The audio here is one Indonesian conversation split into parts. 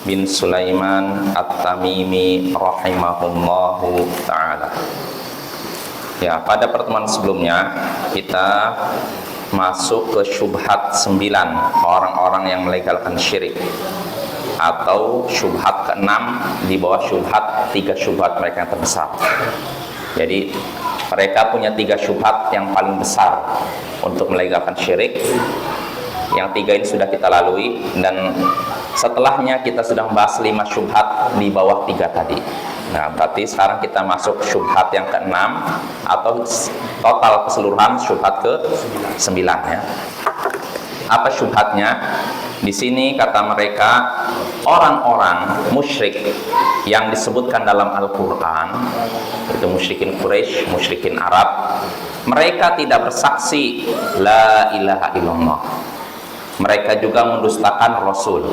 bin Sulaiman At-Tamimi rahimahullahu ta'ala. Ya, pada pertemuan sebelumnya kita masuk ke syubhat 9 orang-orang yang melegalkan syirik, atau syubhat ke-6 di bawah syubhat 3 syubhat mereka yang terbesar. Jadi mereka punya 3 syubhat yang paling besar untuk melegalkan syirik. Yang 3 ini sudah kita lalui, dan setelahnya kita sudah membahas 5 syubhat di bawah 3 tadi. Nah, berarti sekarang kita masuk syubhat yang ke-6, atau total keseluruhan syubhat ke-9 ya. Apa syubhatnya? Di sini kata mereka, orang-orang musyrik yang disebutkan dalam Al-Quran, itu musyrikin Quraisy, musyrikin Arab, mereka tidak bersaksi la ilaha illallah. Mereka juga mendustakan Rasul,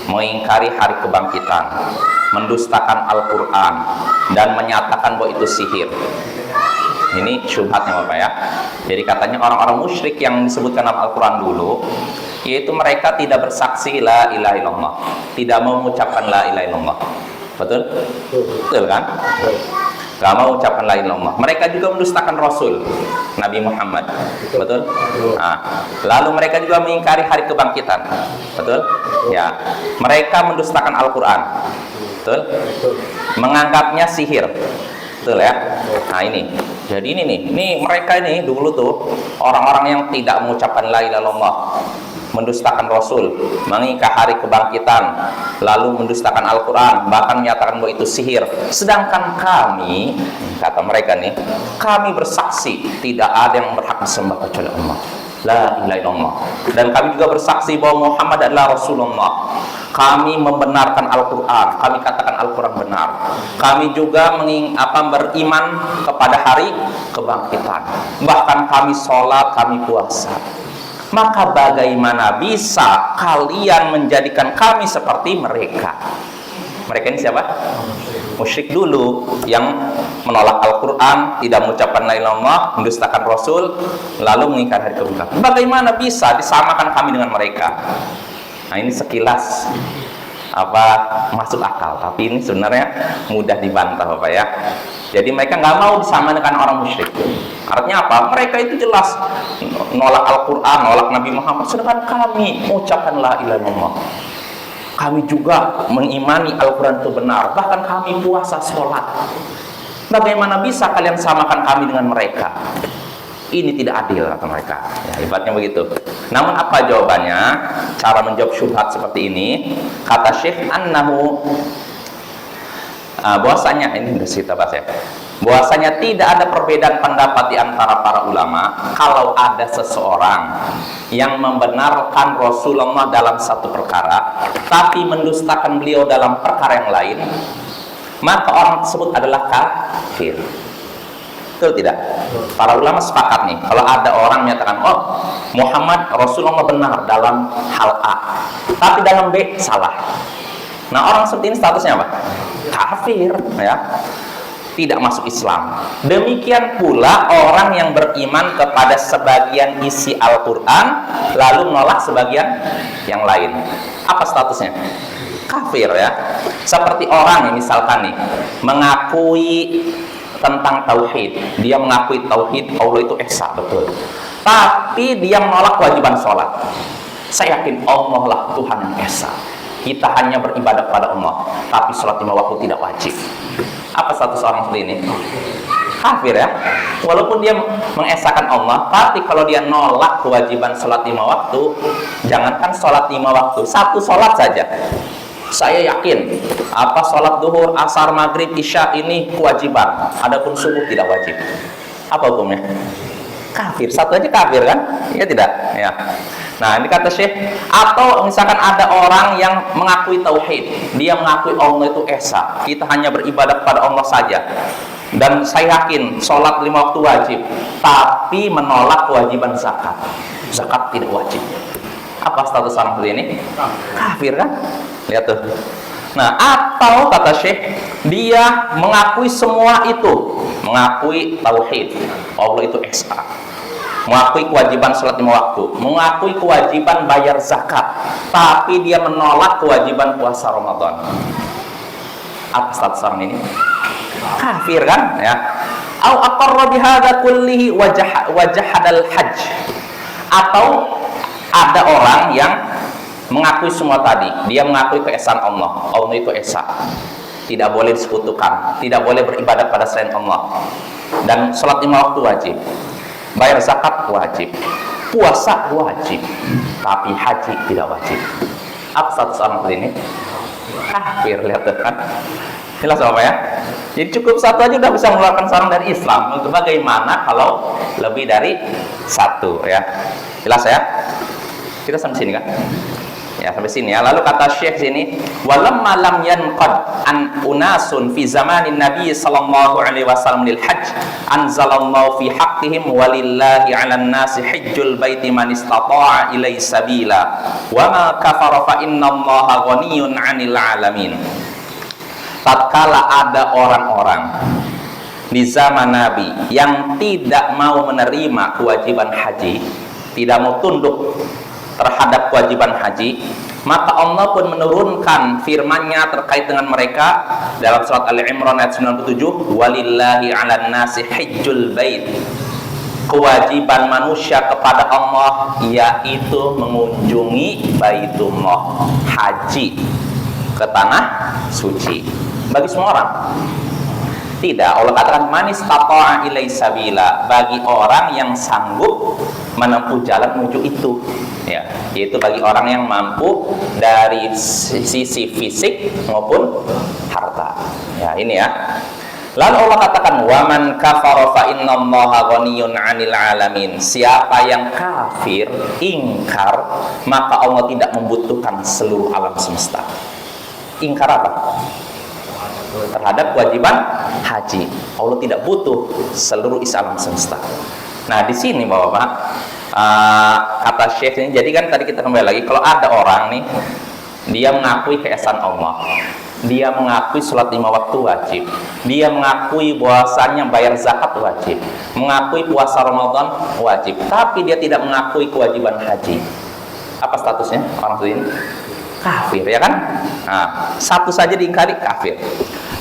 mengingkari hari kebangkitan, mendustakan Al-Quran, dan menyatakan bahwa itu sihir. Ini syubhatnya Bapak ya. Jadi katanya orang-orang musyrik yang disebutkan dalam Al-Quran dulu, yaitu mereka tidak bersaksi la ilaha illallah, tidak mau mengucapkan la ilaha illallah. Betul? Betul kan? Gak mau ucapkan la ilaha illallah. Mereka juga mendustakan Rasul Nabi Muhammad. Betul? Nah, lalu mereka juga mengingkari hari kebangkitan. Betul? Ya. Mereka mendustakan Al-Quran. Betul? Menganggapnya sihir. Betul ya? Nah ini. Jadi ini mereka ini dulu tuh orang-orang yang tidak mengucapkan la ilaha illallah, mendustakan Rasul, mengingkari hari kebangkitan, lalu mendustakan Al-Quran, bahkan menyatakan bahwa itu sihir. Sedangkan kami, kata mereka nih, kami bersaksi tidak ada yang berhak disembah kecuali Allah, la ilaha illallah. Dan kami juga bersaksi bahwa Muhammad adalah Rasulullah. Kami membenarkan Al-Quran, kami katakan Al-Quran benar. Kami juga beriman kepada hari kebangkitan. Bahkan kami sholat, kami puasa. Maka bagaimana bisa kalian menjadikan kami seperti mereka? Mereka ini siapa? Musyrik dulu yang menolak Al-Quran, tidak mengucapkan la ilaha illallah, mendustakan Rasul, lalu mengingkari hari kebangkitan. Bagaimana bisa disamakan kami dengan mereka? Nah ini sekilas masuk akal, tapi ini sebenarnya mudah dibantah Bapak ya. Jadi mereka nggak mau disamakan dengan orang musyrik. Artinya apa? Mereka itu jelas nolak Al-Quran, nolak Nabi Muhammad. Sedangkan kami mengucapkan la ilaha illallah. Kami juga mengimani Al-Quran itu benar. Bahkan kami puasa, sholat. Bagaimana bisa kalian samakan kami dengan mereka? Ini tidak adil, kata mereka. Ya, ibaratnya begitu. Namun apa jawabannya? Cara menjawab syubhat seperti ini, kata Syekh annahu, bahwasanya ini sudah kita bahas ya. Bahwasanya tidak ada perbedaan pendapat di antara para ulama kalau ada seseorang yang membenarkan Rasulullah dalam satu perkara, tapi mendustakan beliau dalam perkara yang lain, maka orang tersebut adalah kafir. Betul tidak? Para ulama sepakat nih, kalau ada orang menyatakan, oh Muhammad Rasulullah benar dalam hal A, tapi dalam B salah. Nah orang seperti ini statusnya apa? Kafir ya, tidak masuk Islam. Demikian pula orang yang beriman kepada sebagian isi Al-Quran lalu menolak sebagian yang lain. Apa statusnya? Kafir ya. Seperti orang yang misalkan nih mengakui tentang tauhid, dia mengakui tauhid Allah itu esa, betul, tapi dia menolak kewajiban sholat. Saya yakin Allah lah Tuhan yang esa, kita hanya beribadah pada Allah, tapi sholat 5 waktu tidak wajib. Apa status orang seperti ini? Kafir ya. Walaupun dia mengesahkan Allah, tapi kalau dia nolak kewajiban sholat 5 waktu, jangankan sholat 5 waktu, satu sholat saja, saya yakin sholat duhur, asar, maghrib, isya ini kewajiban, adapun subuh tidak wajib. Apa hukumnya? Kafir. Satu aja kafir kan? Ya tidak ya. Nah ini kata Syekh, atau misalkan ada orang yang mengakui tauhid, dia mengakui Allah itu esa, kita hanya beribadah kepada Allah saja, dan saya yakin sholat 5 waktu wajib, tapi menolak kewajiban zakat. Zakat tidak wajib. Apa status orang seperti ini? Kafir kan? Lihat tuh. Nah, atau kata Syekh, dia mengakui semua itu, mengakui tauhid, Allah itu esa, mengakui kewajiban sholat 5 waktu, mengakui kewajiban bayar zakat, tapi dia menolak kewajiban puasa Ramadan. Apa status orang ini? Kafir kan? Ya. Au aqarra bihadza kullihi wajahadal hajj. Atau ada orang yang mengakui semua tadi, dia mengakui keesaan Allah. Allah itu esa, tidak boleh disekutukan, tidak boleh beribadat pada selain Allah. Dan sholat 5 waktu wajib, bayar zakat wajib, puasa wajib, tapi haji tidak wajib. Apa status orang seperti ini? Kafir, lihat kan? Jelas apa ya? Jadi cukup satu aja udah bisa mengeluarkan seorang dari Islam. Untuk bagaimana kalau lebih dari satu ya? Jelas ya? Kita sampai sini kan? Ya sampai sini ya. Lalu kata Syekh sini, walamma lam yanqad an unasun fi zamanin Nabi sallallahu alaihi wasallam lil hajj anzalallahu fi haqqihim walillahi 'alan nasi hajjul baiti man istata'a ilaihi sabila wa ma kafara fa innallaha ghaniyyun 'anil 'alamin. Tatkala ada orang-orang di zaman Nabi yang tidak mau menerima kewajiban haji, tidak mau tunduk terhadap kewajiban haji, maka Allah pun menurunkan firman-Nya terkait dengan mereka dalam surat Ali Imran ayat 97, walillahi 'alan nasi hajjul bait. Kewajiban manusia kepada Allah yaitu mengunjungi Baitullah, haji ke tanah suci. Bagi semua orang? Tidak. Allah katakan man istata'a ilaihi sabila, bagi orang yang sanggup menempuh jalan menuju itu. Ya, yaitu bagi orang yang mampu dari sisi fisik maupun harta. Ya, ini ya. Lalu Allah katakan waman kafara fa innallaha ghaniyyun 'anil 'alamin. Siapa yang kafir, ingkar, maka Allah tidak membutuhkan seluruh alam semesta. Ingkar apa? Terhadap kewajiban haji. Allah tidak butuh seluruh isi alam semesta. Nah, di sini Bapak-bapak, kata Syekh ini, jadi kan tadi kita kembali lagi, kalau ada orang nih, dia mengakui keesaan Allah, dia mengakui sholat 5 waktu wajib, dia mengakui bahwasannya bayar zakat wajib, mengakui puasa Ramadan wajib, tapi dia tidak mengakui kewajiban haji. Apa statusnya orang ini? Kafir, ya kan? Nah, satu saja diingkari, kafir.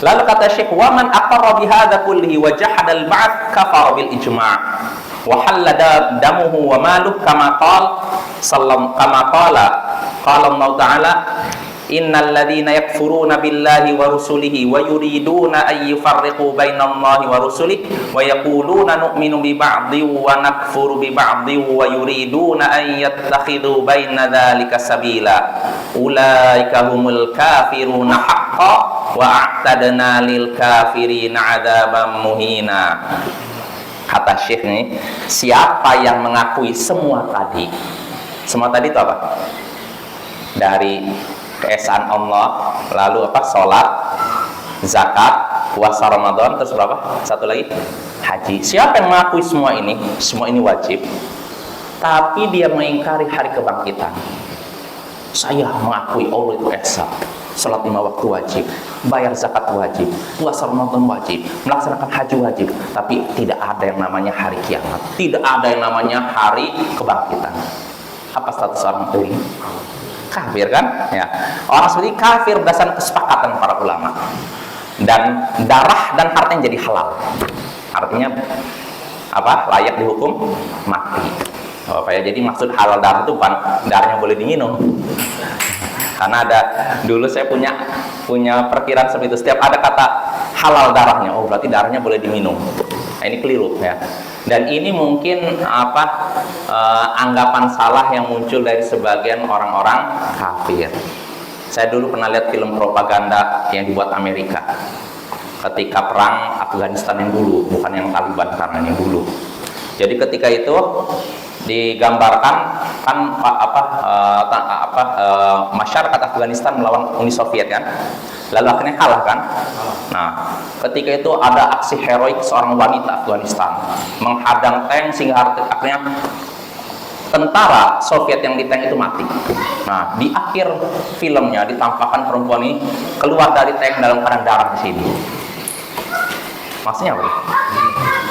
Lalu kata Syekh, waman aqarra bihadza kullihi wa jahadal ba'd kafara bil ijma' wa halada damuhu wa maluhu kama qala Allah Ta'ala innal ladzina yakfuruna billahi wa rusulihi wa yuriduna ay yufarriqu bainallahi wa rusulihi wa yaquluna nu'minu bi ba'dhin wa nakfuru bi ba'dhin wa yuriduna an yattakhidhu baina dzalika sabila ulaika humul kafiruna haqqan wa a'tadna lil kafirina 'adzaban muhina. Kata Syekh ini, siapa yang mengakui semua tadi itu apa? Dari keesaan Allah, lalu apa? Sholat, zakat, puasa Ramadan, terus berapa? Satu lagi, haji. Siapa yang mengakui semua ini wajib, tapi dia mengingkari hari kebangkitan. Saya mengakui Allah itu esa, sholat 5 waktu wajib, bayar zakat wajib, puasa Ramadan wajib, melaksanakan haji wajib, tapi tidak ada yang namanya hari kiamat, tidak ada yang namanya hari kebangkitan. Apa status orang ini? Kafir kan? Ya. Orang seperti kafir berdasarkan kesepakatan para ulama. Dan darah dan hartanya jadi halal. Artinya apa? Layak dihukum mati. Apa ya? Jadi maksud halal darah itu bukan darahnya boleh diminum. Karena ada dulu saya punya perkiraan seperti itu. Setiap ada kata halal darahnya, oh berarti darahnya boleh diminum. Nah, ini keliru ya. Dan ini mungkin anggapan salah yang muncul dari sebagian orang-orang kafir. Saya dulu pernah lihat film propaganda yang dibuat Amerika ketika perang Afghanistan yang dulu, bukan yang Taliban sekarang, yang dulu. Jadi ketika itu digambarkan kan masyarakat Afghanistan melawan Uni Soviet kan, lalu akhirnya kalah kan. Nah, ketika itu ada aksi heroik seorang wanita Afghanistan menghadang tank sehingga akhirnya tentara Soviet yang di tank itu mati. Nah, di akhir filmnya ditampakkan perempuan ini keluar dari tank dalam keadaan darah di sini. Maksudnya apa?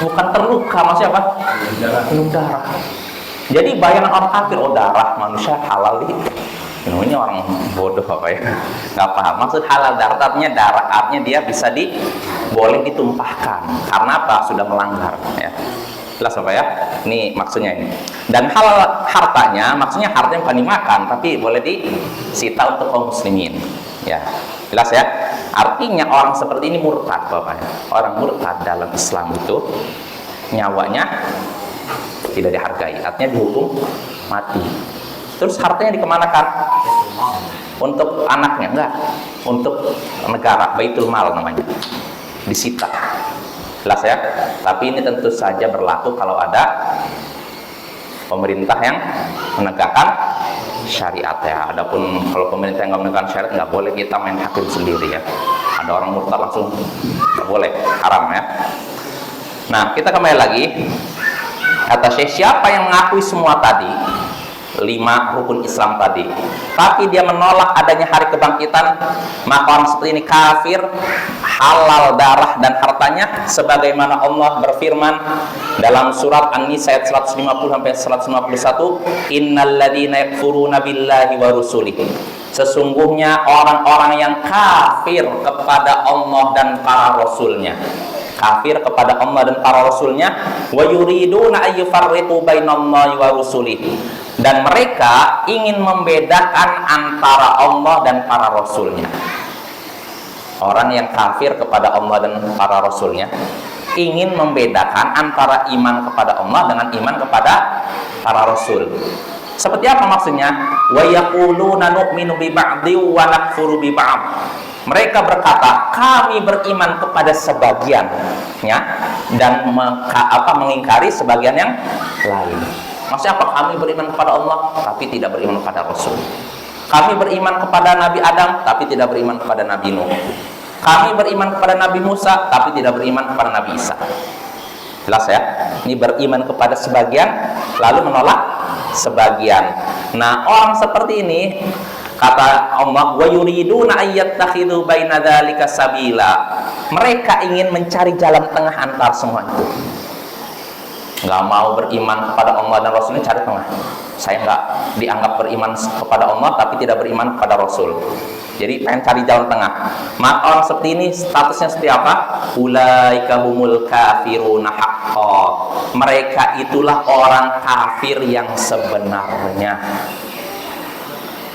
bukan terluka, maksudnya apa? Minum darah. Jadi bayangan orang kafir, oh darah manusia halal nih. Ini orang bodoh apa ya? Nggak paham. Maksud halal darah artinya dia bisa boleh ditumpahkan. Karena apa? Sudah melanggar. Ya. Jelas apa ya? Ini maksudnya ini. Dan halal hartanya, maksudnya hartanya bukan dimakan, tapi boleh disita untuk kaum muslimin. Ya, jelas ya. Artinya orang seperti ini murtad, Bapak ya. Orang murtad dalam Islam itu nyawanya tidak dihargai, artinya dihukum mati. Terus hartanya dikemanakan? Untuk anaknya? Enggak, untuk negara, baitul mal namanya, disita. Jelas ya. Tapi ini tentu saja berlaku kalau ada pemerintah yang menegakkan syariat ya. Adapun kalau pemerintah yang nggak menegakkan syariat, nggak boleh kita main hakim sendiri ya. Ada orang murtad langsung nggak boleh, haram ya. Nah, kita kembali lagi. Kata Syekh, siapa yang mengakui semua tadi 5 rukun Islam tadi, tapi dia menolak adanya hari kebangkitan, maka orang seperti ini kafir, halal darah dan hartanya, sebagaimana Allah berfirman dalam surat An-Nisa ayat 150 sampai 151, innal ladzina yakfuruna billahi wa rusulihi, sesungguhnya orang-orang yang kafir kepada Allah dan para rasulnya, kafir kepada Allah dan para rasulnya, wa yuriduna ayyufarriqu bainallahi wa rusulihi, dan mereka ingin membedakan antara Allah dan para rasulnya. Orang yang kafir kepada Allah dan para rasulnya ingin membedakan antara iman kepada Allah dengan iman kepada para rasul. Seperti apa maksudnya? Wa yaquluna nu'minu bi ba'di wa nakfuru bi ba'd. Mereka berkata, kami beriman kepada sebagiannya dan mengingkari sebagian yang lain. Maksudnya apa? Kami beriman kepada Allah tapi tidak beriman kepada Rasul. Kami beriman kepada Nabi Adam tapi tidak beriman kepada Nabi Nuh. Kami beriman kepada Nabi Musa tapi tidak beriman kepada Nabi Isa. Jelas ya? Ini beriman kepada sebagian lalu menolak sebagian. Nah, orang seperti ini, kata Allah, wa yuriduna ayyattakhidhu baina dzalika sabila. Mereka ingin mencari jalan tengah antar semua itu. Nggak mau beriman kepada Allah dan Rasulnya, cari tengah. Saya nggak dianggap beriman kepada Allah tapi tidak beriman kepada Rasul. Jadi pengen cari jalan tengah. Maka orang seperti ini statusnya seperti apa? Ulaika humul kafiruna haqqan. Mereka itulah orang kafir yang sebenarnya.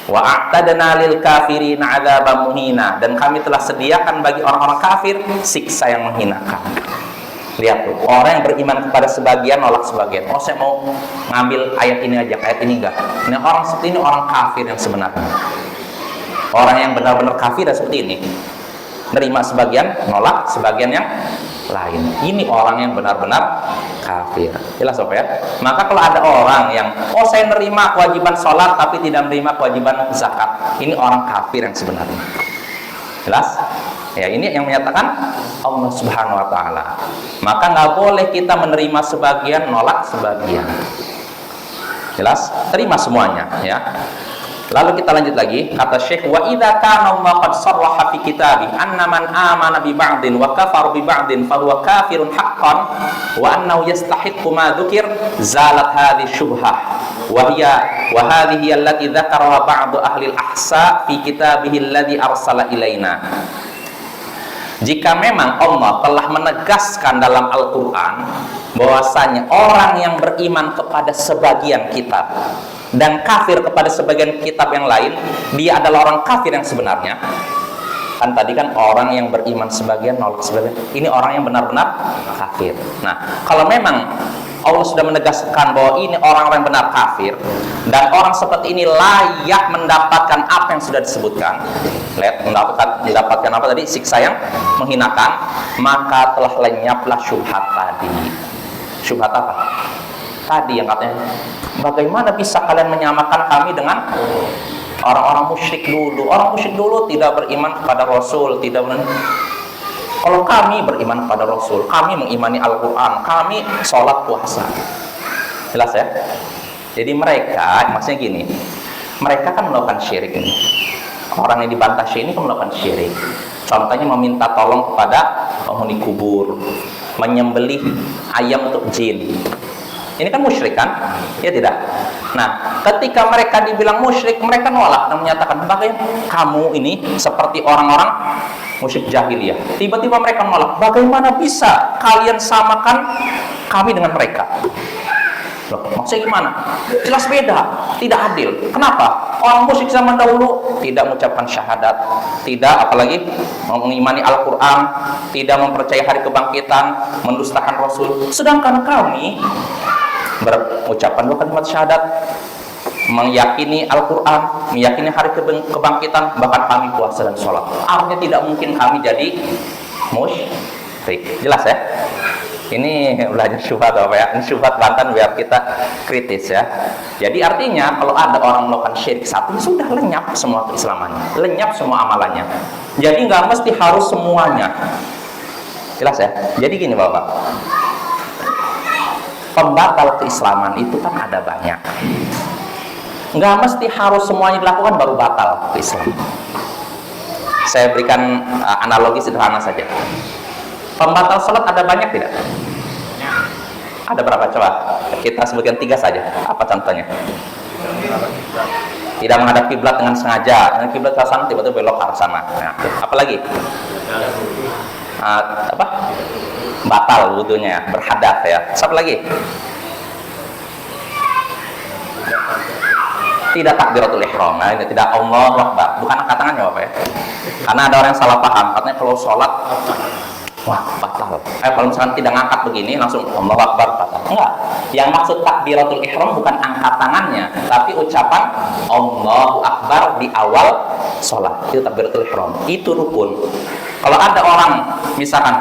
Wa a'tadna lil kafirina 'adzaban muhina, dan kami telah sediakan bagi orang-orang kafir siksa yang menghinakan. Lihat tuh, orang yang beriman kepada sebagian nolak sebagian. Oh, saya mau ngambil ayat ini aja, ayat ini enggak. Nah, orang seperti ini orang kafir yang sebenarnya. Orang yang benar-benar kafir seperti ini, nerima sebagian, nolak sebagian yang lain. Ini orang yang benar-benar kafir. Jelas apa ya? Maka kalau ada orang yang, oh saya nerima kewajiban sholat tapi tidak menerima kewajiban zakat, ini orang kafir yang sebenarnya. Jelas? Ya, ini yang menyatakan Allah Subhanahu wa Ta'ala. Maka nggak boleh kita menerima sebagian, nolak sebagian. Jelas? Terima semuanya, ya. Lalu kita lanjut lagi, kata Syekh, wa idza kana Allah qad sarraha fi kitabih anna man amana bi ba'din wa kafara bi ba'din fa huwa kafirun haqqan wa annahu yastahiqqu ma dzukir, zalat hadhihi syubhah wa hadhihi allati dzakara ba'du ahli al-ahsa fi kitabihi alladhi arsala ilaina. Jika memang Allah telah menegaskan dalam Al-Quran bahwasanya orang yang beriman kepada sebagian kitab dan kafir kepada sebagian kitab yang lain, dia adalah orang kafir yang sebenarnya. Kan tadi kan orang yang beriman sebagian, nolak sebagian. Ini orang yang benar-benar kafir. Nah, kalau memang Allah sudah menegaskan bahwa ini orang-orang benar kafir, dan orang seperti ini layak mendapatkan apa yang sudah disebutkan, mendapatkan apa tadi, siksa yang menghinakan, maka telah lenyaplah syubhat tadi. Syubhat apa? Tadi yang katanya, bagaimana bisa kalian menyamakan kami dengan orang-orang musyrik dulu? Orang musyrik dulu tidak beriman kepada Rasul, tidak beriman. Kalau kami beriman kepada Rasul, kami mengimani Al-Quran, kami sholat puasa. Jelas ya? Jadi mereka, maksudnya gini, mereka kan melakukan syirik ini. Orang yang dibantah syirik ini kan melakukan syirik. Contohnya meminta tolong kepada penghuni kubur, menyembelih ayam untuk jin. Ini kan musyrik kan? Ya tidak. Nah, ketika mereka dibilang musyrik, mereka nolak dan menyatakan, bagaimana kamu ini seperti orang-orang musyrik jahiliyah. Tiba-tiba mereka nolak, bagaimana bisa kalian samakan kami dengan mereka? Loh, maksudnya gimana? Jelas beda, tidak adil. Kenapa? Orang musyrik zaman dahulu tidak mengucapkan syahadat, tidak apalagi mengimani Al-Quran, tidak mempercayai hari kebangkitan, mendustakan Rasul. Sedangkan kami berucapkan dua kalimat syahadat, meyakini Al-Quran, meyakini hari kebangkitan, bahkan kami puasa dan sholat. Artinya tidak mungkin kami jadi musyrik. Jelas ya? Ini belajar syubhat apa ya? Ini syubhat Banten biar kita kritis ya. Jadi artinya kalau ada orang melakukan syirik satu, sudah lenyap semua keislamannya, lenyap semua amalannya. Jadi nggak mesti harus semuanya. Jelas ya? Jadi gini Bapak, pembatal keislaman itu kan ada banyak. Nggak mesti harus semuanya dilakukan baru batal keislaman. Saya berikan analogi sederhana saja. Pembatal sholat ada banyak tidak? Ada berapa? Coba kita sebutkan 3 saja. Apa contohnya? Tidak menghadap kiblat dengan sengaja. Dengan kiblat ke sana tiba-tiba belok ke arah sana. Nah, apalagi? Apa? Batal wudunya, berhadas ya. Satu lagi. Tidak takbiratul ihram. Nah, ini tidak Allahu Akbar. Bukan angkat tangannya Bapak ya. Karena ada orang yang salah paham. Katanya kalau sholat wah, batal. Kalau misalkan tidak ngangkat begini, langsung Allahu Akbar, batal. Enggak. Yang maksud takbiratul ihram bukan angkat tangannya, tapi ucapan Allahu Akbar di awal sholat. Itu takbiratul ihram. Itu rukun. Kalau ada orang, misalkan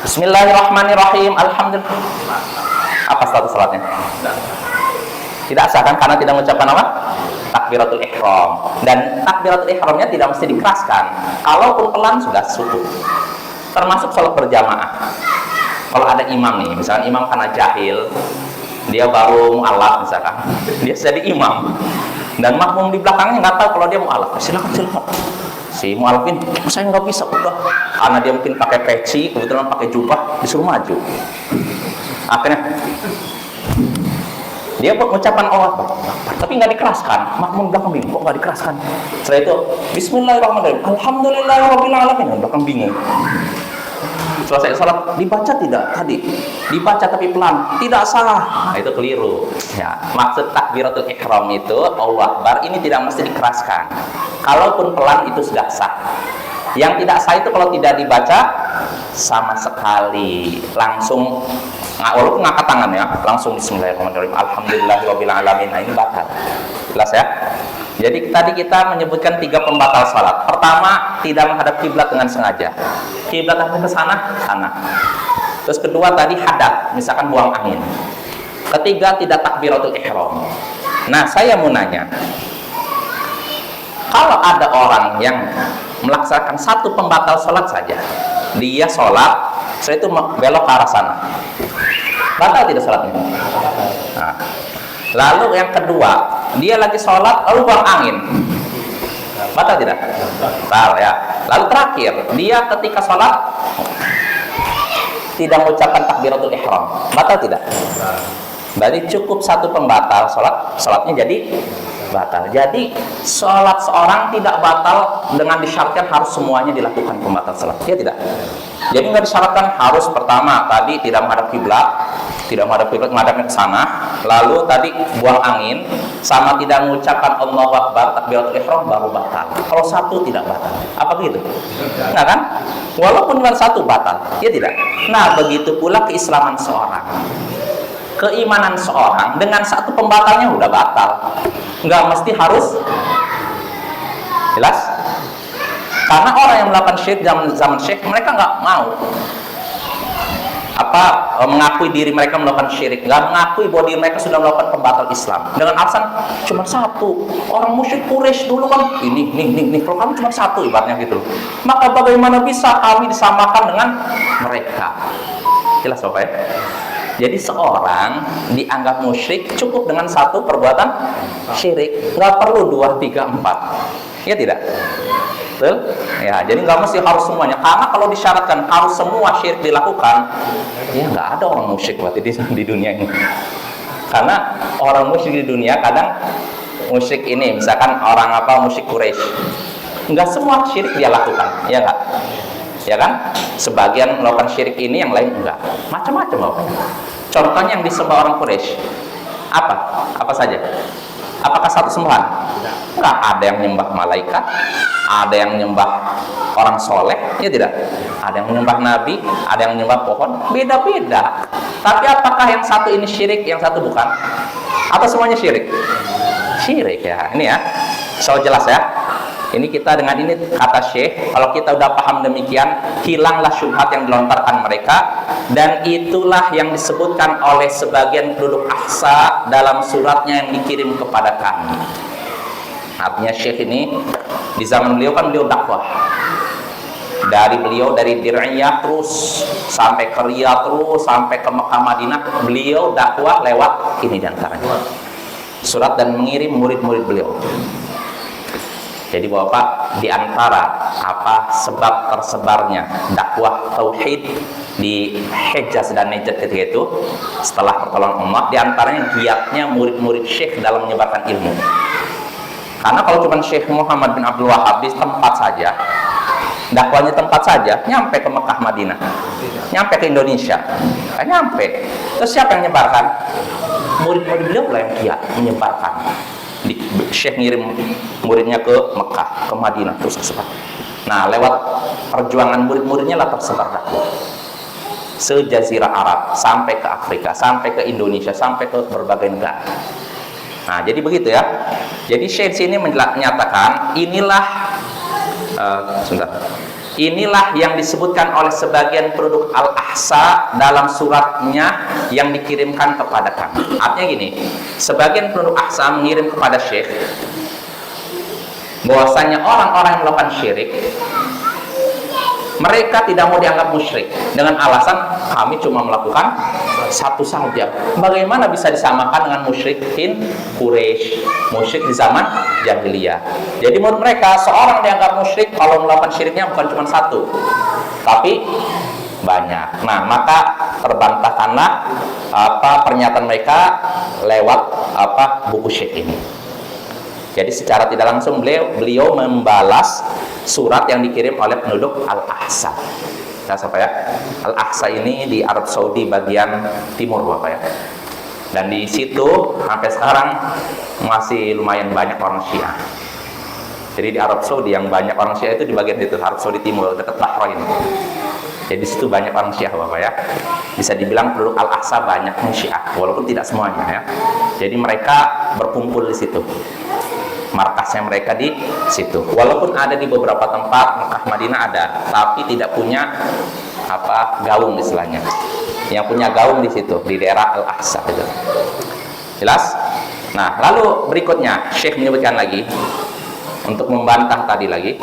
Bismillahirrahmanirrahim, Alhamdulillah. Apa status sholatnya? Tidak sah kan? Karena tidak mengucapkan apa? Takbiratul ihram. Dan takbiratul ihramnya tidak mesti dikeraskan. Kalaupun pelan sudah cukup. Termasuk sholat berjamaah. Kalau ada imam nih, misalkan imam karena jahil, dia baru mu'alaf misalkan, dia jadi imam, dan makmum di belakangnya nggak tahu kalau dia mu'alaf, silakan. Si mu'alafin, saya nggak bisa udah, karena dia mungkin pakai peci, kebetulan pakai jubah, disuruh maju. Akhirnya dia mengucapkan Allah, tapi nggak dikeraskan. Makmum belakang bingung, kok nggak dikeraskan? Setelah itu, Bismillahirrahmanirrahim, Alhamdulillahirabbil alamin, belakang bingung. Selesai sholat, dibaca tidak tadi? Dibaca tapi pelan, tidak salah. Nah, itu keliru. Ya, maksud takbiratul ihram itu Allahu Akbar ini tidak mesti dikeraskan. Kalaupun pelan itu sudah sah. Yang tidak sah itu kalau tidak dibaca sama sekali, langsung walaupun ngangkat tangan ya, langsung Bismillahirrahmanirrahim, Alhamdulillahirabbil alamin. Nah, ini batal. Jelas ya? Jadi tadi kita menyebutkan 3 pembatal salat. Pertama, tidak menghadap kiblat dengan sengaja. Kiblat ke sana, sana. Terus kedua tadi hadat, misalkan buang angin. Ketiga, tidak takbiratul ihram. Nah, saya mau nanya, kalau ada orang yang melaksanakan 1 pembatal salat saja, dia sholat, setelah itu belok ke arah sana, batal tidak sholatnya? Nah, lalu yang kedua, dia lagi sholat lalu buang angin, batal tidak? Batal ya. Lalu terakhir, dia ketika sholat tidak mengucapkan takbiratul ihram, batal tidak? Berarti cukup 1 pembatal sholatnya jadi batal. Jadi sholat seorang tidak batal dengan disyaratkan harus semuanya dilakukan pembatal sholat, ya tidak? Jadi nggak disyaratkan harus pertama tadi tidak menghadap kiblat, menghadapnya ke sana, lalu tadi buang angin, sama tidak mengucapkan Allahu Akbar, takbiratul ihram baru batal. Kalau 1 tidak batal, apa begitu? Nah kan? Walaupun cuma 1 batal, ya tidak? Nah begitu pula keislaman seorang, keimanan seorang dengan 1 pembatalnya udah batal. Nggak mesti harus. Jelas? Karena orang yang melakukan syirik zaman syekh, mereka nggak mau mengakui diri mereka melakukan syirik, nggak mengakui bahwa diri mereka sudah melakukan pembatal Islam dengan alasan cuma 1. Orang musyrik Quraisy dulu kan ini kalau kamu cuma 1 ibaratnya gitu, maka bagaimana bisa kami disamakan dengan mereka? Jelas Bapak ya? Jadi seorang dianggap musyrik cukup dengan 1 perbuatan syirik, nggak perlu 2, 3, 4, ya tidak? Betul? Ya, jadi nggak mesti harus semuanya. Karena kalau disyaratkan harus semua syirik dilakukan, ya nggak ada orang musyrik berarti di dunia ini. Karena orang musyrik di dunia kadang musyrik ini, misalkan orang musyrik Quraisy, nggak semua syirik dia lakukan, ya nggak? Ya kan? Sebagian melakukan syirik ini, yang lain enggak. Macam-macam Bapak. Contohnya yang disembah orang Quraisy, apa saja? Apakah satu sembahan? Enggak, ada yang menyembah malaikat, ada yang menyembah orang soleh, ya tidak? Ada yang menyembah nabi, ada yang menyembah pohon, beda-beda. Tapi apakah yang satu ini syirik, yang satu bukan? Atau semuanya syirik? Syirik ya, ini ya. So jelas ya. Ini kita dengan ini kata Syekh, kalau kita udah paham demikian, hilanglah syubhat yang dilontarkan mereka, dan itulah yang disebutkan oleh sebagian penduduk Ahsa dalam suratnya yang dikirim kepada kami. Artinya Syekh ini di zaman beliau kan beliau dakwah. Dari Dir'iyah terus sampai ke Riyadh, terus sampai ke Mekah Madinah, beliau dakwah lewat ini diantaranya. Surat dan mengirim murid-murid beliau. Jadi Bapak, di antara sebab tersebarnya dakwah tauhid di Hejaz dan Najd ketika itu setelah pertolongan Allah, di antaranya giatnya murid-murid Syekh dalam menyebarkan ilmu. Karena kalau cuma Syekh Muhammad bin Abdul Wahab di tempat saja, dakwahnya tempat saja, nyampe ke Mekah Madinah, nyampe ke Indonesia, nyampe. Terus siapa yang menyebarkan? Murid-murid beliau lah yang giat menyebarkan. Syekh ngirim muridnya ke Mekah, ke Madinah, terus tersebar. Nah, lewat perjuangan murid-muridnya lah tersebar dakwah se-Jazirah Arab, sampai ke Afrika, sampai ke Indonesia, sampai ke berbagai negara. Nah, jadi begitu ya. Jadi Syekh sini menyatakan inilah yang disebutkan oleh sebagian penduduk Al-Ahsa dalam suratnya yang dikirimkan kepada kami. Artinya gini, sebagian penduduk Ahsa mengirim kepada Syekh bahwasanya orang-orang yang melakukan syirik, mereka tidak mau dianggap musyrik dengan alasan kami cuma melakukan satu saja. Bagaimana bisa disamakan dengan musyrikin Quraisy, musyrik di zaman jahiliyah? Jadi menurut mereka seorang dianggap musyrik kalau melakukan syiriknya bukan cuma satu, tapi banyak. Nah, maka terbantahkanlah pernyataan mereka lewat buku Syekh ini. Jadi secara tidak langsung beliau membalas surat yang dikirim oleh penduduk Al-Ahsa. Ya, Al-Ahsa ini di Arab Saudi bagian timur Bapak ya. Dan di situ sampai sekarang masih lumayan banyak orang Syiah. Jadi di Arab Saudi yang banyak orang Syiah itu di bagian itu, Arab Saudi Timur dekat Bahrain. Jadi di situ banyak orang Syiah Bapak ya. Bisa dibilang penduduk Al-Ahsa banyaknya Syiah, walaupun tidak semuanya ya. Jadi mereka berkumpul di situ. Markasnya mereka di situ. Walaupun ada di beberapa tempat, Mekah Madinah ada, tapi tidak punya gaung istilahnya. Yang punya gaung di situ, di daerah Al-Ahsa itu. Jelas? Nah, lalu berikutnya Syekh menyebutkan lagi untuk membantah tadi lagi.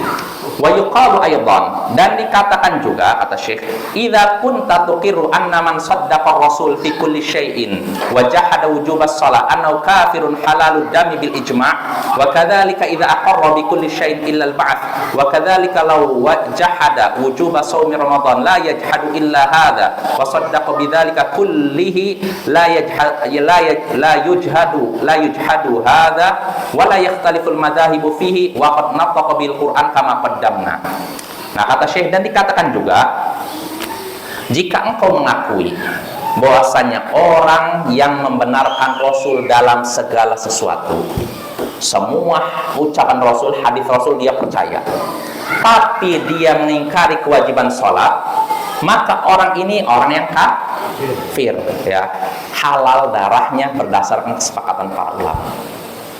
Wa yuqalu aydan, dan dikatakan juga kata Syekh, idza kunta tuqirru anna man saddaqa rasul fi kulli syai'in wa jahada wujubas shalah annahu kafirun halalud dami bil ijma' wa kadzalika idza aqarra bi kulli syai'in illa al ba'th wa kadzalika law jahada wujubas shaumi ramadan la yajhadu illa hadha wa saddaqa bidzalika kullihi la yujhadu hadha wa la yakhtalifu al madhahibu fihi wa qad nattaqa bil Qur'an kama qaddamna. Nah, kata Syekh, dan dikatakan juga jika engkau mengakui bahwasanya orang yang membenarkan Rasul dalam segala sesuatu, semua ucapan Rasul, hadis Rasul dia percaya, tapi dia mengingkari kewajiban sholat, maka orang ini orang yang kafir ya, halal darahnya berdasarkan kesepakatan para ulama.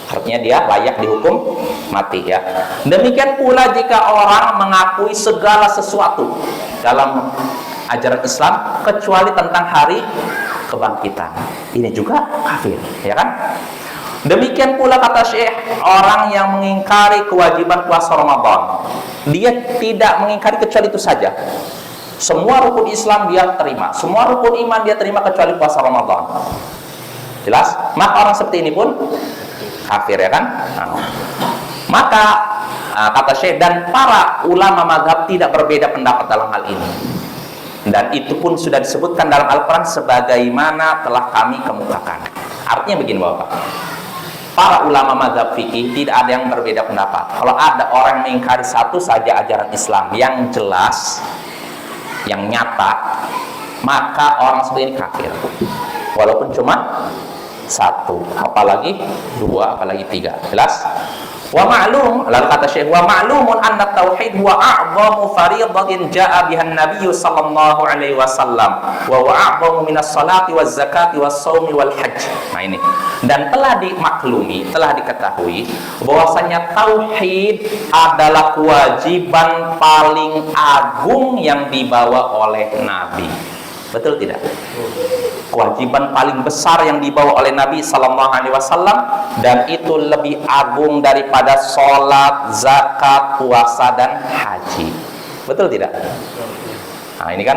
Artinya dia layak dihukum mati ya. Demikian pula jika orang mengakui segala sesuatu dalam ajaran Islam kecuali tentang hari kebangkitan, ini juga kafir ya kan. Demikian pula kata Syekh, orang yang mengingkari kewajiban puasa Ramadan, dia tidak mengingkari kecuali itu saja. Semua rukun Islam dia terima, semua rukun iman dia terima kecuali puasa Ramadan. Jelas? Maka orang seperti ini pun kafir ya kan. Nah, maka kata Syekh, dan para ulama mazhab tidak berbeda pendapat dalam hal ini. Dan itu pun sudah disebutkan dalam Al-Quran sebagaimana telah kami kemukakan. Artinya begini Bapak, para ulama mazhab fikih tidak ada yang berbeda pendapat. Kalau ada orang mengingkari satu saja ajaran Islam yang jelas, yang nyata, maka orang seperti ini kafir. Walaupun cuma satu, apalagi dua, apalagi tiga. Jelas? Wa ma'lum, lalu kata Syekh, wa ma'lumun anna tauhid huwa a'zamu fariidatin ja'a biha an-nabiy sallallahu alaihi wasallam wa huwa a'zamu minas salati waz zakati was shaumi wal hajj. Nah ini. Dan telah dimaklumi, telah diketahui bahwasanya tauhid adalah kewajiban paling agung yang dibawa oleh Nabi. Betul tidak? Kewajiban paling besar yang dibawa oleh Nabi Sallallahu Alaihi Wasallam, dan itu lebih agung daripada sholat, zakat, puasa, dan haji. Betul tidak? Nah ini kan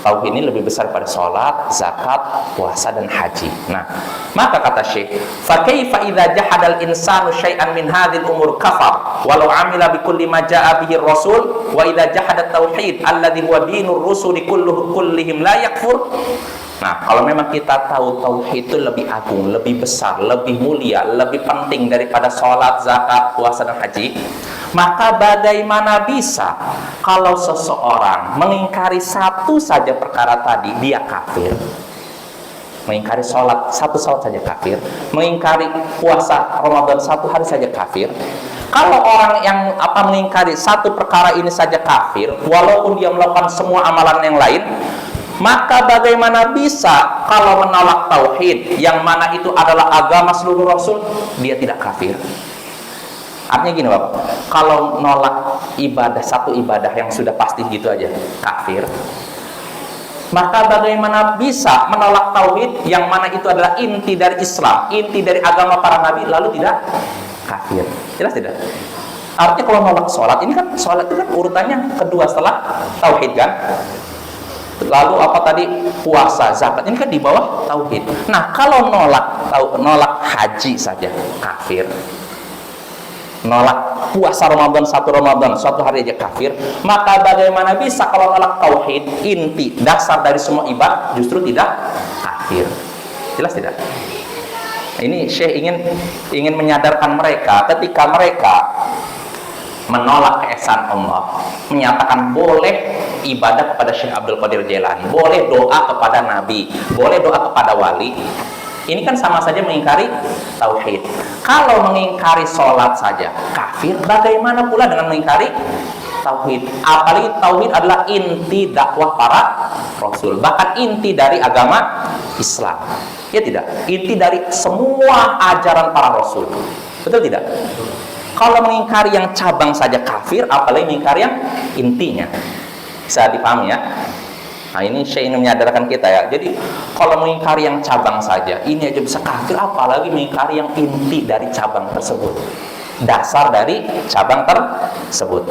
tauhid ini lebih besar pada sholat, zakat, puasa, dan haji. Nah, maka kata Syekh, fa kaifa idza jahadal insanu syai'an min hadhil umur kafar walau amila bi kulli ma jaa'a bihi rasul wa idza jahada tauhid alladhi huwa dinur rusuli kullihim la yakfur. Nah, kalau memang kita tahu tauhid itu lebih agung, lebih besar, lebih mulia, lebih penting daripada sholat, zakat, puasa, dan haji, maka bagaimana bisa kalau seseorang mengingkari satu saja perkara tadi, dia kafir? Mengingkari sholat, satu sholat saja kafir. Mengingkari puasa Ramadan satu hari saja kafir. Kalau orang yang mengingkari satu perkara ini saja kafir, walaupun dia melakukan semua amalan yang lain, maka bagaimana bisa kalau menolak tauhid yang mana itu adalah agama seluruh rasul, dia tidak kafir? Artinya gini Bapak, kalau nolak ibadah, satu ibadah yang sudah pasti gitu aja kafir, maka bagaimana bisa menolak tauhid yang mana itu adalah inti dari Islam, inti dari agama para nabi, lalu tidak kafir? Jelas tidak? Artinya kalau nolak sholat, ini kan sholat itu kan urutannya kedua setelah tauhid kan? Lalu apa tadi, puasa, zakat, ini kan di bawah tauhid. Nah, kalau nolak haji saja kafir, nolak puasa Ramadan suatu hari aja kafir, maka bagaimana bisa kalau nolak tauhid, inti dasar dari semua ibadah, justru tidak kafir? Jelas tidak? Ini Syekh ingin menyadarkan mereka, ketika mereka menolak keesaan Allah, menyatakan boleh ibadah kepada Syekh Abdul Qadir Jailani, boleh doa kepada Nabi, boleh doa kepada wali, ini kan sama saja mengingkari tauhid. Kalau mengingkari sholat saja kafir, bagaimana pula dengan mengingkari tauhid? Apalagi tauhid adalah inti dakwah para rasul, bahkan inti dari agama Islam. Ya tidak? Inti dari semua ajaran para rasul. Betul tidak? Kalau mengingkari yang cabang saja kafir, apalagi mengingkari yang intinya. Bisa dipahami ya? Nah ini saya ingin menyadarkan kita ya. Jadi kalau mengingkari yang cabang saja, ini aja bisa kafir, apalagi mengingkari yang inti dari cabang tersebut, dasar dari cabang tersebut.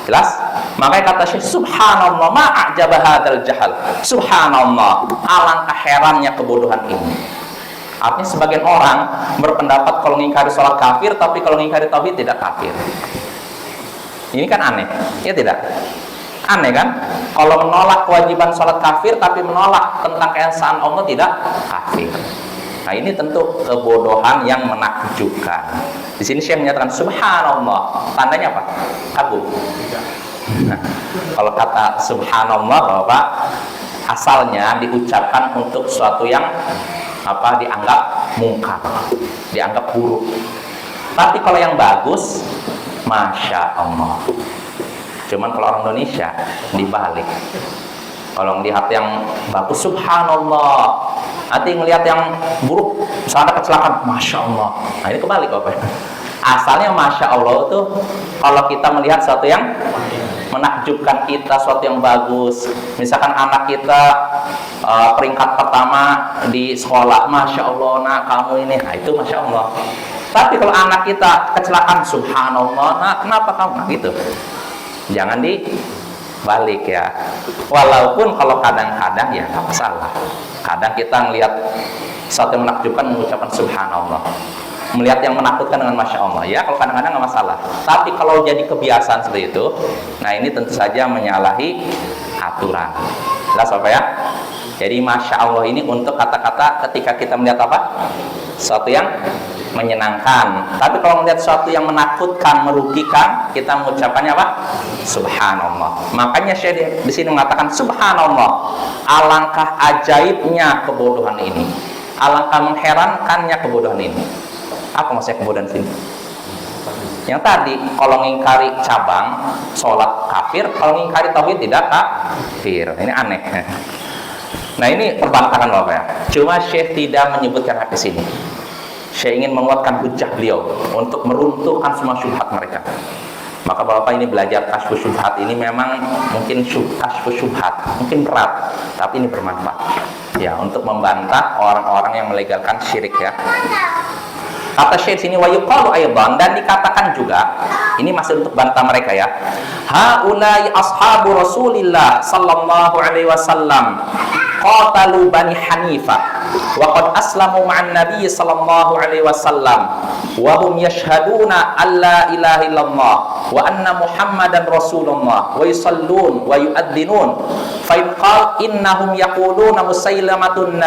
Jelas? Makanya kata Syekh, subhanallah ma'ajaba hadzal jahal. Subhanallah, alangkah herannya kebodohan ini. Artinya sebagian orang berpendapat kalau mengingkari sholat kafir, tapi kalau mengingkari tauhid tidak kafir. Ini kan aneh, ya tidak? Aneh kan? Kalau menolak kewajiban sholat kafir, tapi menolak tentang keesaan Allah tidak kafir. Nah ini tentu kebodohan yang menakjubkan. Di sini Syekh menyatakan subhanallah, tandanya apa? Kagum. Nah, kalau kata subhanallah Bapak, asalnya diucapkan untuk sesuatu yang dianggap mungkar, dianggap buruk. Tapi kalau yang bagus, masya Allah. Cuman kalau orang Indonesia dibalik. Kalau melihat yang bagus, subhanallah. Nanti ngelihat yang buruk, misalnya kecelakaan, masya Allah. Nah ini kebalik Bapak. Asalnya masya Allah itu kalau kita melihat sesuatu yang menakjubkan kita, sesuatu yang bagus. Misalkan anak kita peringkat pertama di sekolah, masya Allah nak kamu ini, nah itu masya Allah. Tapi kalau anak kita kecelakaan, subhanallah, nah kenapa kamu, nah gitu. Jangan dibalik ya. Walaupun kalau kadang-kadang ya nggak masalah. Kadang kita ngelihat sesuatu yang menakjubkan mengucapkan subhanallah. melihat yang menakutkan dengan Masya Allah ya, kalau kadang-kadang nggak masalah. Tapi kalau jadi kebiasaan seperti itu, nah ini tentu saja menyalahi aturan. Jelas apa ya? Jadi Masya Allah ini untuk kata-kata ketika kita melihat apa? Sesuatu yang menyenangkan. Tapi kalau melihat sesuatu yang menakutkan, merugikan, kita mengucapkannya apa? Subhanallah. Makanya saya di sini mengatakan Subhanallah. Alangkah ajaibnya kebodohan ini. Alangkah mengherankannya kebodohan ini. Apa maksudnya kebodohan sini? Yang tadi, kalau ngingkari cabang sholat kafir, kalau ngingkari tauhid tidak kafir. Ini aneh. Nah ini perbantahan Bapak ya. Cuma Syekh tidak menyebutkan hadis ini. Syekh ingin menguatkan hujah beliau untuk meruntuhkan semua syubhat mereka. Maka Bapak ini belajar kasyfus syubhat ini memang mungkin kasyfus syubhat mungkin berat, tapi ini bermanfaat. Ya, untuk membantah orang-orang yang melegalkan syirik ya. Kata Syekh sini wa yuqalu aidan, dan dikatakan juga, ini masih untuk bantah mereka ya. Haulai ashabu Rasulillah sallallahu alaihi wasallam qatalu Bani Hanifah wa qad aslamu ma'an Nabi sallallahu alaihi wasallam wa hum yashhaduna alla ilaha illallah wa anna Muhammadan Rasulullah wa yusallun wa yu'adhdhinun fa in qala innahum yaquluna musailamatun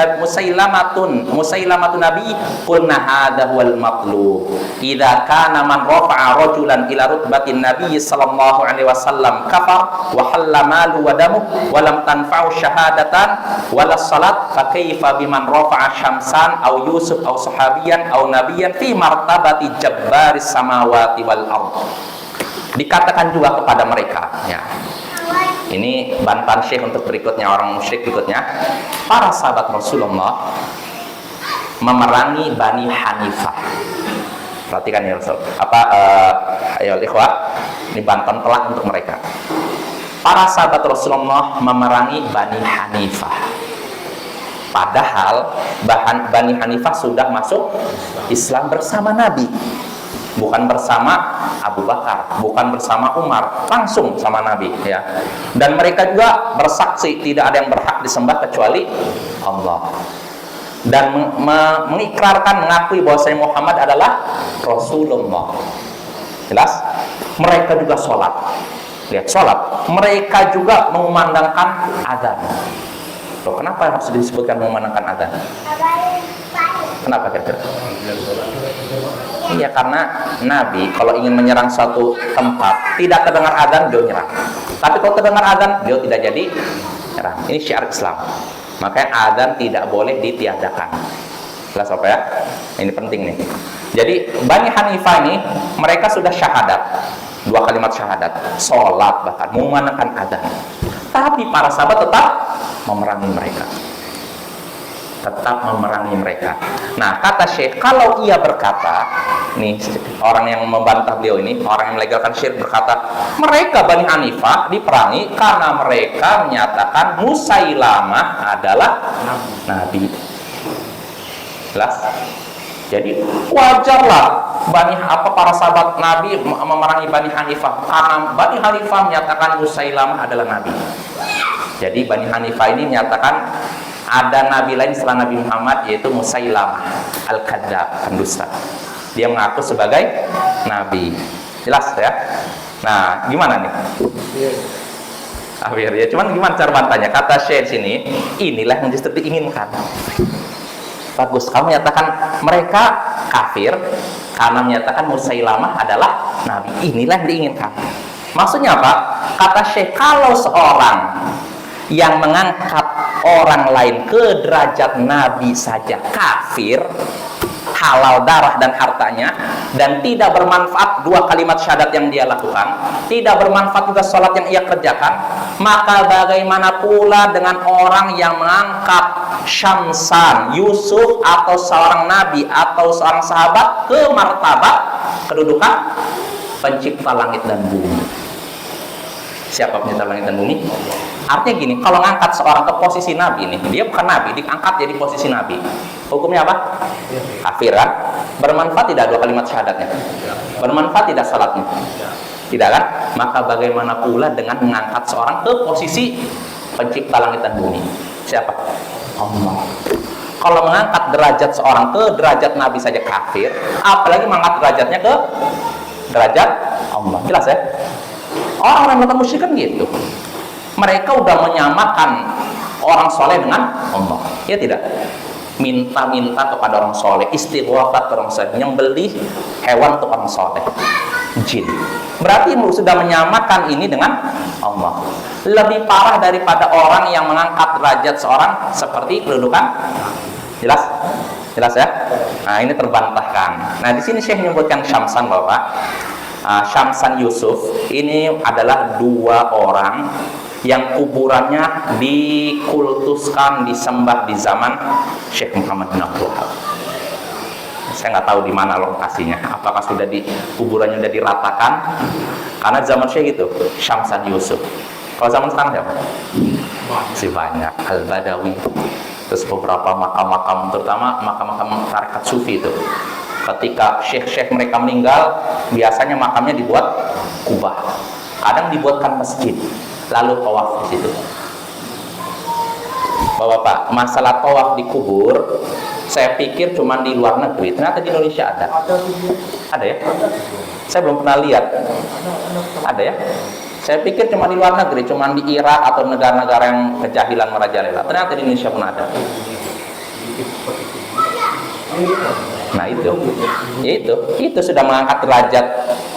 nabi qulna hadha huwal matlub idza kana man rafa'a rajulan ila rutbatin nabi sallallahu alaihi wasallam kafar wa halla malu wa damu wa lam tanfa'u syahadatan wala salat fa kaifa biman rafa'a syamsan aw yusuf aw sahabiyan aw nabiyan fi martabati jabbaris samawati wal ard. Dikatakan juga kepada mereka ya. Ini bantahan Syekh untuk berikutnya, orang musyrik berikutnya. Para sahabat Rasulullah memerangi Bani Hanifah. Perhatikan ya Rasul. Ayo ikhwah, ini bantahan telak untuk mereka. Para sahabat Rasulullah memerangi Bani Hanifah. Padahal Bani Hanifah sudah masuk Islam bersama Nabi. Bukan bersama Abu Bakar, bukan bersama Umar, langsung sama Nabi ya. Dan mereka juga bersaksi tidak ada yang berhak disembah kecuali Allah. Dan mengikrarkan, mengakui bahwasanya Muhammad adalah Rasulullah. Jelas? Mereka juga sholat. Lihat, sholat. Mereka juga mengumandangkan azan. Loh, kenapa harus disebutkan mengumandangkan azan? Kenapa kira-kira? Iya, karena Nabi kalau ingin menyerang suatu tempat tidak terdengar azan, beliau nyerang. Tapi kalau terdengar azan, beliau tidak jadi nyerang. Ini syiar Islam. Makanya azan tidak boleh ditiadakan. Jelas apa ya? Ini penting nih. Jadi Bani Hanifah ini mereka sudah syahadat, 2 kalimat syahadat, sholat bahkan mengumandangkan azan. Tapi para sahabat tetap memerangi mereka. Tetap memerangi mereka. Nah, kata Syekh, kalau ia berkata, nih orang yang membantah beliau ini, orang yang melegalkan syirik berkata, mereka Bani Hanifah diperangi karena mereka menyatakan Musailamah adalah Nabi. Jelas? Jadi wajarlah para sahabat Nabi memerangi Bani Hanifah karena Bani Hanifah menyatakan Musailamah adalah Nabi. Jadi Bani Hanifah ini menyatakan ada nabi lain setelah Nabi Muhammad, yaitu Musailamah Al-Kadzdzab, pendusta. Dia mengaku sebagai nabi. Jelas ya? Nah, gimana nih? Akhir ya, cuman gimana cara bantahnya? Kata Syekh sini, inilah yang justru diinginkan. Bagus, kamu menyatakan mereka kafir karena menyatakan Musailamah adalah nabi. Inilah yang diinginkan. Maksudnya apa? Kata Syekh, kalau seorang yang mengangkat orang lain ke derajat nabi saja kafir, halal darah dan hartanya, dan tidak bermanfaat 2 kalimat syahadat yang dia lakukan, tidak bermanfaat juga sholat yang ia kerjakan, maka bagaimana pula dengan orang yang mengangkat Syamsan, Yusuf, atau seorang nabi atau seorang sahabat ke martabat kedudukan pencipta langit dan bumi? Siapa pencipta langit dan bumi? Artinya gini, kalau ngangkat seorang ke posisi nabi nih, dia bukan nabi, diangkat jadi posisi nabi. Hukumnya apa? Kafir kan? Bermanfaat tidak 2 kalimat syahadatnya? Bermanfaat tidak salatnya? Tidak kan? Maka bagaimana pula dengan mengangkat seorang ke posisi pencipta langit dan bumi? Siapa? Allah. kalau mengangkat derajat seorang ke derajat Nabi saja kafir, apalagi mengangkat derajatnya ke derajat Allah. Jelas ya? Orang-orang melakukan musyrik kan gitu. Mereka udah menyamakan orang soleh dengan Allah. Ya tidak? Minta-minta kepada orang soleh, istighatsah kepada orang soleh, nyembelih hewan untuk orang soleh, jin. Berarti sudah menyamakan ini dengan Allah. Lebih parah daripada orang yang mengangkat derajat seorang seperti kedudukan. Jelas? Jelas ya? Nah, ini terbantahkan. Nah, di sini Syekh menyebutkan Syamsan, Bapak. Syamsan Yusuf ini adalah dua orang yang kuburannya dikultuskan, disembah di zaman Syekh Muhammad bin Abdul Wahab. Saya nggak tahu di mana lokasinya. Apakah sudah di kuburannya sudah diratakan? Karena zaman Syekh itu Syamsan Yusuf. Kalau zaman sekarang siapa? Masih banyak. Al-Badawi. Terus beberapa makam-makam, terutama makam-makam tarekat sufi itu. Ketika syekh-syekh mereka meninggal, biasanya makamnya dibuat kubah. Kadang dibuatkan masjid. Lalu tawaf di situ. Bapak, masalah tawaf di kubur, saya pikir cuma di luar negeri. Ternyata di Indonesia ada. Ada ya? Saya belum pernah lihat. Ada ya? Saya pikir cuma di luar negeri, cuma di Irak atau negara-negara yang kejahilan merajalela. Ternyata di Indonesia pun ada. Nah itu sudah mengangkat derajat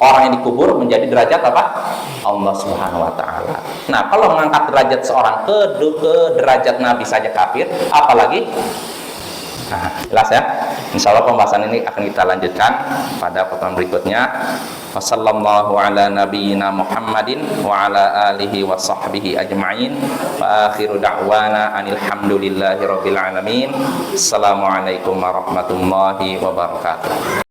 orang yang dikubur menjadi derajat apa? Allah Subhanahu wa taala. Nah, kalau mengangkat derajat seorang ke derajat Nabi saja kafir, apalagi nah, jelas ya. Insyaallah pembahasan ini akan kita lanjutkan pada pertemuan berikutnya. Wassallallahu ala nabiyyina Muhammadin wa ala alihi wa sahbihi ajma'in. Wa akhiru da'wana anil hamdulillahi rabbil alamin. Assalamualaikum warahmatullahi wabarakatuh.